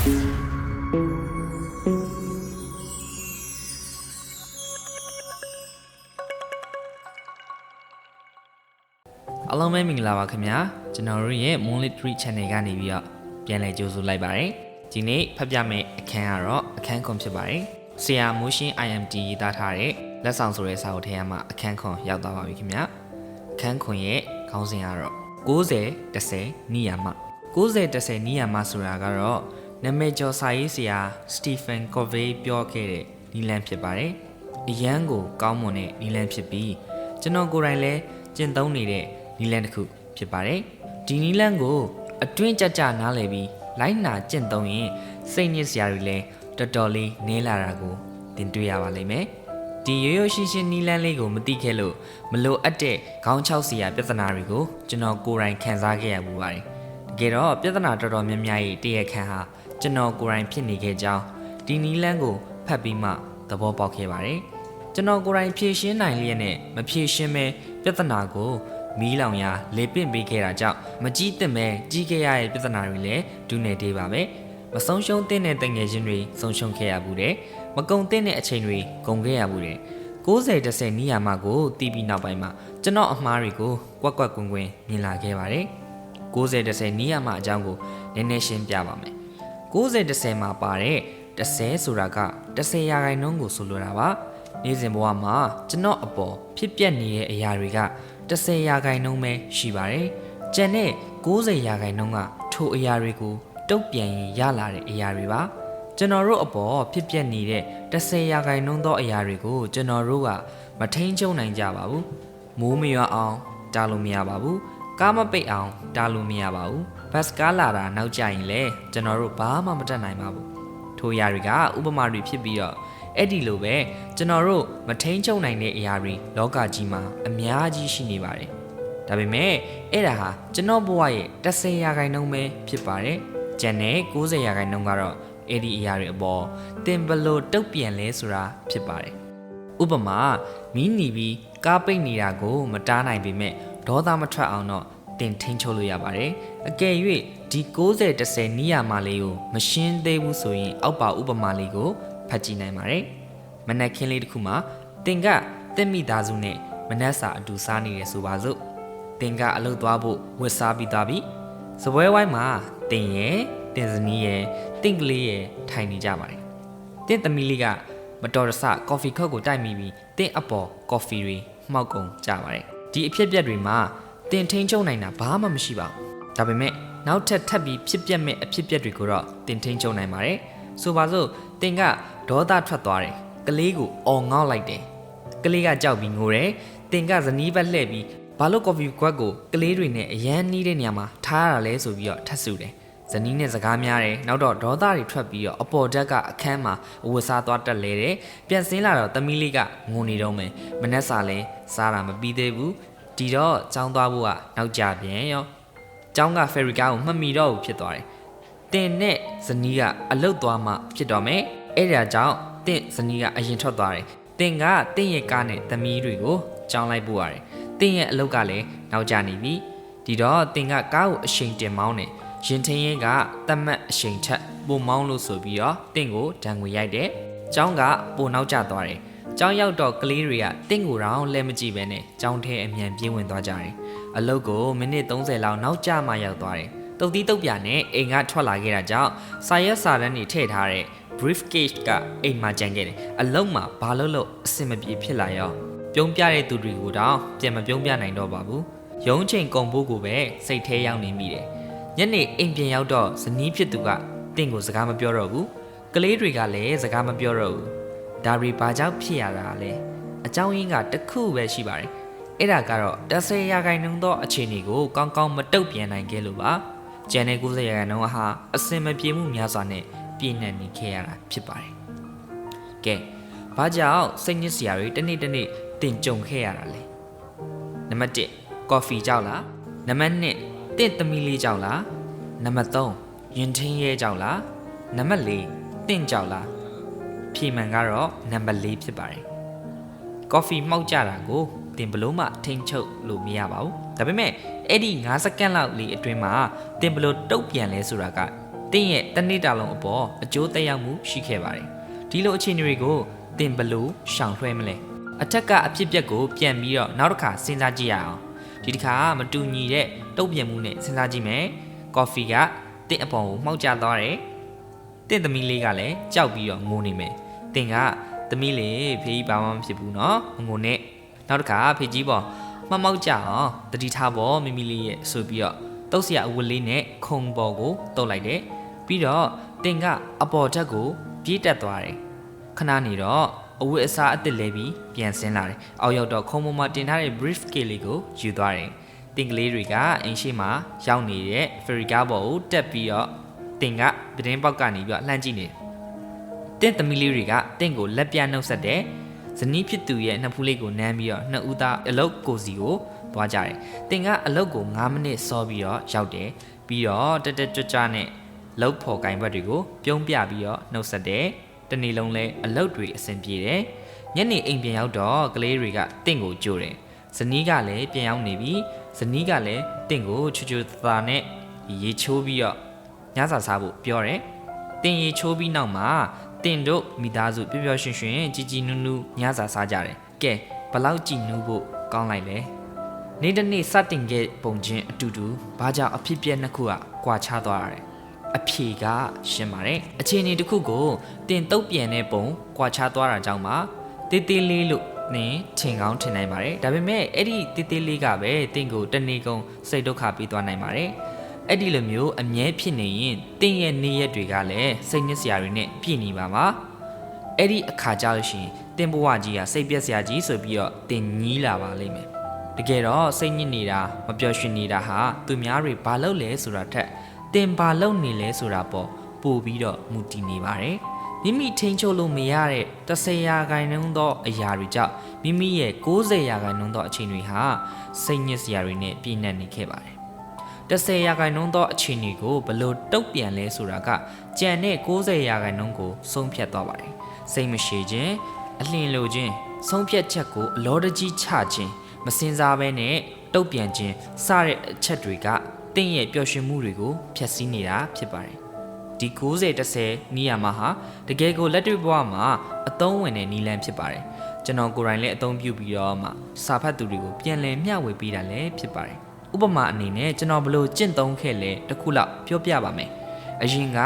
အားလုံးပဲမင်္ဂလာပါခင်ဗျာကျွန်တော်တို့ရဲ့ Moonlit Tree Channel ကနေပြီးတော့ပြန်လည်ကြိုဆိုလိုက်ပါတယ်ဒီနေ့ဖတ်ပြမယ့်အခန်းကတော့အခန်းခွန်ဖြစ်ပါတယ်ဆရာမိုးရှင်း IMT ရေးသားထားတဲ့လက်ဆောင်ဆိုတဲ့စာအုပ်ထဲမှာအခန်းခွန်ရောက်သွားပါပြီခင်ဗျာအခန်းခွန်ရဲ့ခေါင်းစဉ်ကတော့90 10နီယာမ90 10နီယာမဆိုတာကတော့နာမည်ကျော်စာရေးဆရာစတီဖန်ကော်ဗေးပြောခဲ့တဲ့နီလန်ဖြစ်ပါတယ်အရန်ကိုကောင်းမွန်တဲ့နီလန်ဖြစ်ပြီးကျွန်တော်ကိုယ်တိုင်လည်းကျင့်သုံးနေတဲ့နီလန်တစ်ခုဖြစ်ပါတယ်ဒီနီလန်ကိုအတွင်းကြကြနားလည်ပြီးလိုက်နာကျင့်သုံးရင်စိတ်ညစ်စရာတွေလည်းတော်တော်လေးနည်းလာတာကိုသင်တွေ့ရပါလိမ့်မယ်ဒီရိုးရိုးရှင်းရှင်းနီလန်လေးကိုမသိခဲ့လို့မလိုအပ်တဲ့ခေါင်းချောက်စရာပြဿနာတွေကိုကျွန်တော်ကိုယ်တိုင်ခံစားခဲ့ရပူပါတယ်တကယ်တော့ပြဿနာတော်တော်များများရဲ့တရခန့်ဟာကျွန်တော်ကိုယ်တိုင်ဖြစ်နေခဲ့ကြောင်းဒီနီလန်ကိုဖတ်ပြီးမှသဘောပေါက်ခဲ့ပါတယ်ကျွန်တော်ကိုယ်တိုင်ဖြေရှင်းနိုင်လျက်နဲ့မဖြေရှင်းမဲပြဿနာကိုမီးလောင်ရာလေပင့်ပေးခဲ့တာကြောင့်မကြီးသင့်မဲ့ကြီးခဲ့ရတဲ့ပြဿနာတွေလည်းဒုနေသေးပါပဲမဆုံးရှုံးတဲ့တငယ်ချင်းတွေဆုံးရှုံးခဲ့ရဘူးတဲ့မကုံတဲ့အချိန်တွေကုန်ခဲ့ရဘူးတဲ့90 10နီးယာမကိုတီးပြီးနောက်ပိုင်းမှာကျွန်တော်အမှားတွေကိုကွက်ကွက်ကွင်းကွင်းမြင်လာခဲ့ပါတယ်90 10နီးယာမအကြောင်းကိုနည်းနည်းရှင်းပြပါမယ်90 10မှာပါတဲ့10ဆိုတာက10ရာခိုင်နှုန်းကိုဆိုလိုတာပါနေ့စဉ်ဘဝမှာကျွန်တော်အပေါ်ဖြစ်ပျက်နေတဲ့အရာတွေက10ရာခိုင်နှုန်းပဲရှိပါတယ်။ကျန်တဲ့90ရာခိုင်နှုန်းကထိုအရာတွေကိုတုတ်ပြန်ရင်ရလာတဲ့အရာတွေပါ။ကျွန်တော်တို့အပေါ်ဖြစ်ပျက်နေတဲ့10ရာခိုင်နှုန်းသောအရာတွေကိုကျွန်တော်တို့ကမထိန်ချုံနိုင်ကြပါဘူး။မိုးမရွာအောင်တားလို့မရပါဘူး။ကားမပိတ်အောင်တားလို့မရပါဘူး။ဘတ်စကားလာတာနောက်ကျရင်လည်းကျွန်တော်တို့ဘာမှမတတ်နိုင်ပါဘူး။ထိုအရာတွေကဥပမာတွေဖြစ်ပြီးတော့အဲ့ဒီလိုပဲကျွန်တော်တို့မထိန်ချုံနိုင်တဲ့အရာတွေလောကကြီးမှာအများကြီးရှိနေပါတယ်။ဒါပေမဲ့အဲ့ဒါဟာကျွန်တော်ဘဝရဲ့10ရာခိုင်နှုန်းပဲဖြစ်ပါတယ်။ကျန်တဲ့90ရာခိုင်နှုန်းကတော့အဲ့ဒီအရာတွေအပေါ်တင်ဘလို့တုတ်ပြန်လဲဆိုတာဖြစ်ပါတယ်။ဥပမာမီးနီပြီးကားပိတ်နေတာကိုမတားနိုင်ပေမဲ့ဒေါသမထွက်အောင်တော့တင်ထိန်ချုပ်လို့ရပါတယ်။အကယ်၍ဒီ90 10နီးယာမလေးကိုမရှင်းသေးဘူးဆိုရင်အောက်ပါဥပမာလေးကိုဖတ်ကြည့်နိုင်ပါတယ်။မနက်ခင်းလေးတစ်ခုမှာတင်ကတက်မိသားစုနဲ့မနက်စာအတူစားနေရဆိုပါစို့။တင်ကအလုပ်သွားဖို့ဝတ်စားပြီးသားပြီ။စပွဲဝိုင်းမှာတင်ရဲ့တင်စနီးရဲ့တင့်ကလေးရဲ့ထိုင်နေကြပါတယ်။တင့်သမီးလေးကမတော်တဆကော်ဖီခုတ်ကိုတိုက်မိပြီးတင့်အပေါ်ကော်ဖီတွေမှောက်ကုန်ကြပါတယ်။ဒီအဖြစ်အပျက်တွေမှာတင်ထိန်ချုံနိုင်တာဘာမှမရှိပါဘူး။ဒါပေမဲ့နောက်ထပ်ပြီးဖြစ်ပျက်မဲ့အဖြစ်အပျက်တွေကိုတော့တင်ထိန်ချုံနိုင်ပါတယ်။ဆိုပါစို့တင်ကဒေါသထွက်သွားတယ်ကလေးကိုအော်ငေါက်လိုက်တယ်ကလေးကကြောက်ပြီးငိုတယ်တင်ကဇနီးဘက်လှည့်ပြီးဘာလို့ကော်ဖီကွက်ကိုကလေးတွေနဲ့အရန်နီးတဲ့နေရာမှာထားရတာလဲဆိုပြီးတော့ထပ်ဆူတယ်ဇနီးနဲ့စကားများတယ်နောက်တော့ဒေါသတွေထွက်ပြီးတော့အပေါ်ဓာတ်ကအခန်းမှာအဝတ်စားသွားတက်လဲတယ်ပြန်ဆင်းလာတော့သမီးလေးကငိုနေတော့မယ်မနှက်စာလဲစားတာမပြီးသေးဘူးဒီတော့ចောင်းသွားဖို့ကနောက်ကြပြန်ရောចောင်းကဖယ်ရီကာကိုမှတ်မိတော့ဖြစ်သွားတယ်တင်နဲ့ဇနီးကအလုတ်သွားမှဖြစ်တော့မယ်အဲ့ဒါကြောင့်တင့်ဇနီးကအရင်ထွက်သွားတယ်။တင်ကတင့်ရဲ့ကားနဲ့သမီးတွေကိုကြောင်းလိုက်ပို့ရတယ်။တင့်ရဲ့အလုပ်ကလည်းနောက်ကျနေပြီ။ဒီတော့တင်ကကားကိုအရှိန်တင်မောင်းတယ်။ရင်ထင်းရင်ကတတ်မှတ်အရှိန်ထက်ပိုမောင်းလို့ဆိုပြီးတော့တင့်ကိုဒဏ်ငွေရိုက်တယ်။ကျောင်းကပိုနောက်ကျသွားတယ်။ကျောင်းရောက်တော့ကလေးတွေကတင့်ကိုတော့လဲမကြည့်ပဲနဲ့ကျောင်းထဲအမြန်ပြေးဝင်သွားကြတယ်။အလုပ်ကိုမိနစ်30လောက်နောက်ကျမှရောက်သွားတယ်။တုတ်တီးတုတ်ပြနဲ့အိမ်ကထွက်လာခဲ့တာကြောင့်စာရွက်စာတမ်းတွေထည့်ထားတဲ့ briefcase ကအိမ်မှာကျန်ခဲ့တယ်အလုံးမှာဘာလို့အဆင်မပြေဖြစ်လာရောပြုံးပြတဲ့သူတွေကိုတော့ပြန်မပြုံးပြနိုင်တော့ပါဘူးရုံးချိန်ကုန်ဖို့ကိုပဲစိတ်ထဲရောက်နေမိတယ်ညနေအိမ်ပြန်ရောက်တော့ဇနီးဖြစ်သူကတင့်ကိုစကားမပြောတော့ဘူးကလေးတွေကလည်းစကားမပြောတော့ဘူးဒါရီဘာကြောင့်ဖြစ်ရတာလဲအကြောင်းရင်းကတစ်ခုပဲရှိပါတယ်အဲ့ဒါကတော့10ရာခိုင်နှုန်းသောအခြေအနေကိုကောင်းကောင်းမတုတ်ပြန်နိုင်ခဲ့လို့ပါကျန်တဲ့90ရာခိုင်နှုန်းဟာအစင်မပြေမှုများစွာနဲ့ပြည့်နှက်နေခဲ့ရတာဖြစ်ပါတယ်။ကဲဘာကြောင့်စိတ်ညစ်စရာတွေတစ်နေ့တင်ကြုံခဲ့ရတာလဲ။နံပါတ်1ကော်ဖီကြောက်လား။နံပါတ်2တင့်သမီးလေးကြောက်လား။နံပါတ်3ရင်ထင်းရဲကြောက်လား။နံပါတ်4တင့်ကြောက်လား။ဖြေမှန်ကတော့နံပါတ်4ဖြစ်ပါတယ်။ကော်ဖီမှောက်ကြတာကိုတင်ဘလို့မှထိန်ချုပ်လို့မရပါဘူး။ဒါပေမဲ့အဲ့ဒီ9စက္ကန့်လောက်လေးအတွင်းမှာတင်ဘလို့တုတ်ပြန်လဲဆိုတာက တင်းရဲ့တနေ့တာလုံးအပေါ်အကျိုးသက်ရောက်မှုရှိခဲ့ပါတယ်ဒီလိုအခြေအနေတွေကိုတင်ဘလို့ရှောင်လွှဲမလဲအထက်ကအဖြစ်ပြက်ကိုပြန်ပြီးတော့နောက်တစ်ခါစဉ်းစားကြည့်ရအောင်ဒီတစ်ခါမတူညီတဲ့တုံ့ပြန်မှုနဲ့စဉ်းစားကြည့်မယ်ကော်ဖီကတင်းအပေါ်ကိုမှောက်ကျသွားတယ်တင်းသမီးလေးကလည်းကြောက်ပြီးတော့ငိုနေမယ်တင်းကသမီးလေးဖေးကြီးဘာမှမဖြစ်ဘူးနော်ငိုနဲ့နောက်တစ်ခါဖေးကြီးပေါ်မှောက်ကြအောင်တတိထားပေါ်မိမိလေးရဲ့ဆိုပြီးတော့တုတ်ဆရာအဝတ်လေးနဲ့ခုံပေါ်ကိုတုတ်လိုက်တယ်ပြီးတော့တင်းကအပေါ်ဓာတ်ကိုပြေးတက်သွားတယ်ခဏနေတော့အဝတ်အစားအသစ်လဲပြီးပြန်ဆင်းလာတယ်အောက်ရောက်တော့ခုံပေါ်မှာတင်ထားတဲ့ briefcase လေးကိုယူသွားတယ်တင်ကလေးတွေကအင်းရှိမှရောက်နေတဲ့ ferry car ပေါ်ကိုတက်ပြီးတော့တင်ကပတင်းပေါက်ကနေပြီးတော့လှမ်းကြည့်နေတင်သမီးလေးတွေကတင်ကိုလက်ပြနှုတ်ဆက်တယ်ဇနီးဖြစ်သူရဲ့နှစ်ဖူးလေးကိုနမ်းပြီးတော့နှစ်ဦးသားအလုတ်ကိုစီကိုသွားကြတယ်တင်ကအလုတ်ကို9မိနစ်စောပြီးတော့ရောက်တယ်ပြီးတော့တက်တက်ကြွကြွနဲ့လှုပ်ဖော်ကင်ဘက်တွေကိုပြုံးပြပြီးတော့နှုတ်ဆက်တယ်တနေ့လုံးလဲအလုတ်တွေအဆင်ပြေတယ်ညနေအိမ်ပြန်ရောက်တော့ကလေးတွေကတင့်ကိုကြိုတယ်ဇနီးကလည်းပြန်ရောက်နေပြီဇနီးကလည်းတင့်ကိုချူချူသာနဲ့ရေချိုးပြီးတော့ညစာစားဖို့ပြောတယ်တင်ရေချိုးပြီးနောက်မှာတင်တို့မိသားစုပျော်ပျော်ရွှင်ရွှင်ជីជីနူးနူးညစာစားကြတယ်ကဲဘလောက်ကြည်နူးဖို့ကောင်းလိုက်လဲနေ့တစ်နေ့စတင်ခဲ့ပုံချင်းအတူတူဘာကြောင့်အဖြစ်ပြက်နှစ်ခုကကွာခြားသွားရတယ်အဖြေကရှင်းပါတယ်အခြေအနေတစ်ခုကိုတင်တုတ်ပြန်တဲ့ပုံကွာခြားသွားတာကြောင့်ပါတေးသေးလေးလို့နင်ထင်ကောင်းထင်နိုင်ပါတယ်ဒါပေမဲ့အဲ့ဒီတေးသေးလေးကပဲတင်ကိုတနေ့ကုန်စိတ်ဒုက္ခပေးသွားနိုင်ပါတယ်အဲ့ဒီလိုမျိုးအမြဲဖြစ်နေရင်တင်ရဲ့နေ့ရက်တွေကလည်းစိတ်ညစ်စရာတွေနဲ့ပြည့်နေပါမှာအဲ့ဒီအခါကြလို့ရှိရင်တင်ဘဝကြီးကစိတ်ပြက်စရာကြီးဆိုပြီးတော့တင်ညီးလာပါလိမ့်မယ်တကယ်တော့စိတ်ညစ်နေတာမပျော်ရွှင်နေတာဟာသူများတွေဘာလုပ်လဲဆိုတာထက်တင်ဘာလုပ်နေလဲဆိုတာပေါ့ပို့ပြီးတော့မူတည်နေပါတယ်မိမိထိန်းချုပ်လို့မရတဲ့10%သောအရာတွေကြောင့်မိမိရဲ့90%သောအချိန်တွေဟာစိတ်ညစ်စရာတွေနဲ့ပြည့်နှက်နေခဲ့ပါတယ်10%သောအခြေအနေကိုဘလို့တုတ်ပြန်လဲဆိုတာကကြံတဲ့90%ကိုဆုံးဖြတ်သွားပါတယ်စိတ်မရှိခြင်းအလျင်လိုခြင်းဆုံးဖြတ်ချက်ကိုအလောတကြီးချခြင်းမစင်စားဘဲနဲ့တုတ်ပြန်ခြင်းစတဲ့အချက်တွေကတင့်ရဲ့ပျော်ရွှင်မှုတွေကိုဖျက်ဆီးနေတာဖြစ်ပါတယ်ဒီ90-10နီးရမှာဟာတကယ်ကိုလက်တွေ့ဘဝမှာအသုံးဝင်တဲ့နီလန်ဖြစ်ပါတယ်ကျွန်တော်ကိုယ်တိုင်လည်းအသုံးပြုပြီးတော့မှစာဖတ်သူတွေကိုပြန်လည်မျှဝေပေးတာလည်းဖြစ်ပါတယ်ဥပမာအနေနဲ့ကျွန်တော်ဘလို့ကျင့်သုံးခဲ့လဲတစ်ခုလောက်ပြောပြပါမယ်အရင်က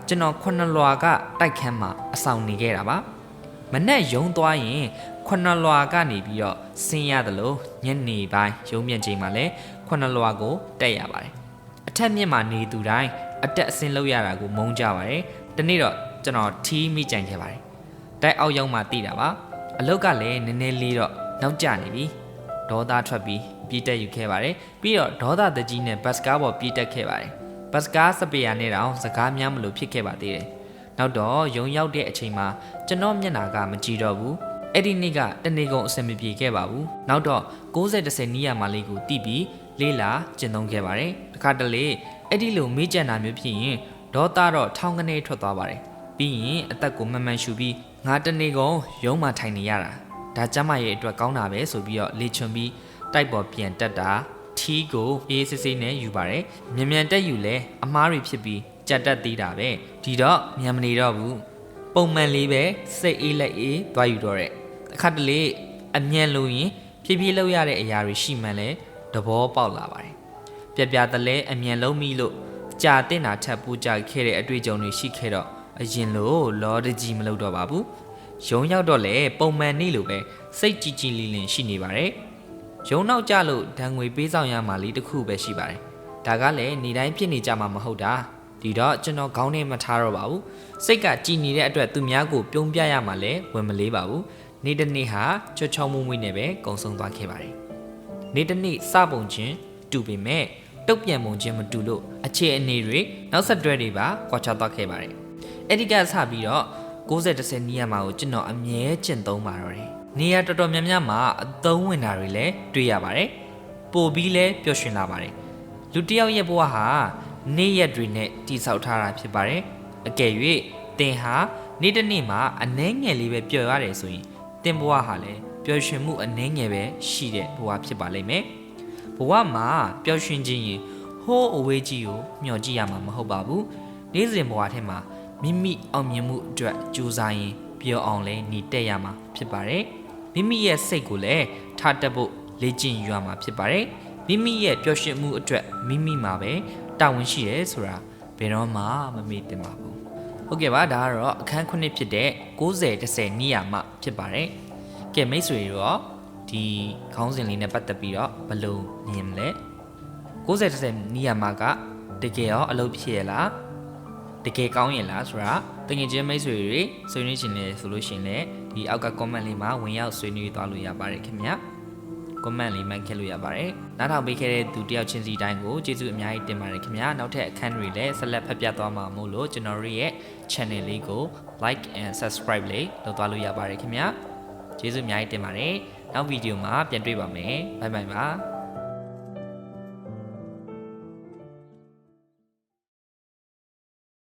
ကျွန်တော်9လွာကတိုက်ခန်းမှာအဆောင်နေခဲ့တာပါမနဲ့ယုံသွားရင်9လွာကနေပြီးတော့ဆင်းရတယ်လို့ညနေပိုင်းရုံးမြန်ချိန်မှာလဲ9လွာကိုတက်ရပါတယ်အထက်မြင့်မှာနေသူတိုင်းအတက်အဆင်းလုပ်ရတာကိုမုန်းကြပါတယ်ဒီနေ့တော့ကျွန်တော်ထီးမိကြိုင်ခဲ့ပါတယ်တိုက်အောက်ရောက်မှသိတာပါအလုတ်ကလည်းနည်းနည်းလေးတော့နောက်ကျနေပြီဒေါသထွက်ပြီးပြေးတက်ယူခဲ့ပါတယ်ပြီးတော့ဒေါသတကြီးနဲ့ဘတ်စကားပေါ်ပြေးတက်ခဲ့ပါတယ်ဘတ်စကားစပယ်ယာနဲ့တောင်စကားများမလို့ဖြစ်ခဲ့ပါသေးတယ်နောက်တော့ရုံရောက်တဲ့အချိန်မှာကျွန်တော်မျက်နှာကမကြည့်တော့ဘူးအဲ့ဒီနေ့ကတနေ့ကုန်အဆင်မပြေခဲ့ပါဘူးနောက်တော့90-10နီးရမှာလေးကိုတီးပြီးလေးလာကျင့်သုံးခဲ့ပါတယ်တခါတလေအဲ့ဒီလိုမေးကြံတာမျိုးဖြစ်ရင်ဒေါသတော့ထောင်းကနေထွက်သွားပါတယ်ပြီးရင်အသက်ကိုမှန်မှန်ရှူပြီးငါတနေ့ကုန်ရုံးမှထိုင်နေရတာဒါကျမရဲ့အတွက်ကောင်းတာပဲဆိုပြီးတော့လေချွန်ပြီးတိုက်ပေါ်ပြန်တက်တာထီးကိုအေးစစ်စစ်နဲ့ယူပါတယ်မြန်မြန်တက်ယူလဲအမားတွေဖြစ်ပြီးကြက်တက်သေးတာပဲဒီတော့မြန်မနေတော့ဘူးပုံမှန်လေးပဲစိတ်အေးလက်အေးသွားယူတော့တဲ့အခါတလေအမြန်လို့ရင်ဖြည်းဖြည်းလောက်ရတဲ့အရာတွေရှိမှန်းလဲသဘောပေါက်လာပါတယ်ပြပြတလဲအမြန်လုံးမိလို့ကြာတင်တာထပ်ပူကြခဲ့တဲ့အတွေ့အကြုံတွေရှိခဲ့တော့အရင်လို့လောတကြီးမလုပ်တော့ပါဘူးရုံရောက်တော့လေပုံမှန်နေလို့ပဲစိတ်ကြည်ကြည်လင်းလင်းရှိနေပါတယ်ရုံနောက်ကြလို့ဒဏ်ငွေပေးဆောင်ရမှာလေးတစ်ခုပဲရှိပါတယ်ဒါကလည်းနေတိုင်းဖြစ်နေကြမှာမဟုတ်တာဒီတော့ကျွန်တော်ခေါင်းထဲမထားတော့ပါဘူးစိတ်ကကြည်နေတဲ့အတွက်သူများကိုပြုံးပြရမှာလဲဝင်မလေးပါဘူးနေ့တစ်နေ့ဟာချောချောမွေ့မွေ့နဲ့ပဲကုံဆုံးသွားခဲ့ပါတယ်နေ့တစ်နေ့စပုံချင်းတူပေမဲ့တုတ်ပြန်ပုံချင်းမတူလို့အခြေအနေတွေနောက်ဆက်တွဲတွေပါကွာခြားသွားခဲ့ပါတယ်အဲ့ဒီကစပြီးတော့90-10နီးရမှာကိုကျွန်တော်အမြဲကျင့်သုံးပါတော့တယ်နေရာတော်တော်များများမှာအသုံးဝင်တာတွေလည်းတွေ့ရပါတယ်ပို့ပြီးလဲပျော်ရွှင်လာပါတယ်လူတစ်ယောက်ရဲ့ဘဝဟာနေ့ရက်တွေနဲ့တည်ဆောက်ထားတာဖြစ်ပါတယ်အကယ်၍တင်ဟာနေ့တစ်နေ့မှာအနှဲငယ်လေးပဲပျော်ရတယ်ဆိုရင်တင်ဘဝဟာလည်းပျော်ရွှင်မှုအနှဲငယ်ပဲရှိတဲ့ဘဝဖြစ်ပါလိမ့်မယ်ဘဝမှာပျော်ရွှင်ခြင်းရင်ဟိုးအဝေးကြီးကိုမျှော်ကြည့်ရမှာမဟုတ်ပါဘူး နေ့စဉ်ဘဝထဲမှာမိမိအောင်မြင်မှုအတွက်ကြိုးစားရင်ပျော်အောင်လဲနေတက်ရမှာဖြစ်ပါတယ်မိမိရဲ့စိတ်ကိုလည်းထားတက်ဖို့လေ့ကျင့်ယူရမှာဖြစ်ပါတယ်မိမိရဲ့ပျော်ရွှင်မှုအတွက်မိမိမှာပဲတာဝန်ရှိတယ်ဆိုတာဘယ်တော့မှမမေ့သင့်ပါဘူးဟုတ်ကဲ့ပါဒါကတော့အခန်း9ဖြစ်တဲ့90-10နိယာမဖြစ်ပါတယ်ကဲမိတ်ဆွေတို့ဒီခေါင်းစဉ်လေးနဲ့ပတ်သက်ပြီးတော့ဘယ်လိုမြင်မလဲ90-10နိယာမကတကယ်ရောအလုပ်ဖြစ်ရလားတကယ်ကောင်းရင်လားဆိုတာတကယ်ချင်းမိတ်ဆွေတွေဆွေးနွေးချင်တယ်ဆိုလို့ရှိရင်လည်းဒီအောက်က comment လေးမှာဝင်ရောက်ဆွေးနွေးသွားလို့ရပါတယ်ခင်ဗျာ comment လေးမှတ်ခဲ့လို့ရပါတယ်နားထောင်ပေးခဲ့တဲ့သူတယောက်ချင်းစီတိုင်းကိုကျေးဇူးအများကြီးတင်ပါတယ်ခင်ဗျာနောက်ထပ်အခန်းတွေလည်းဆက်လက်ဖတ်ပြသွားမှာမို့လို့ကျွန်တော်တို့ရဲ့ channel လေးကို like and subscribe လေးလုပ်သွားလို့ရပါတယ်ခင်ဗျာကျေးဇူးအများကြီးတင်ပါတယ်နောက်ဗီဒီယိုမှာပြန်တွေ့ပါမယ်ဘိုင်ဘိုင်ပါ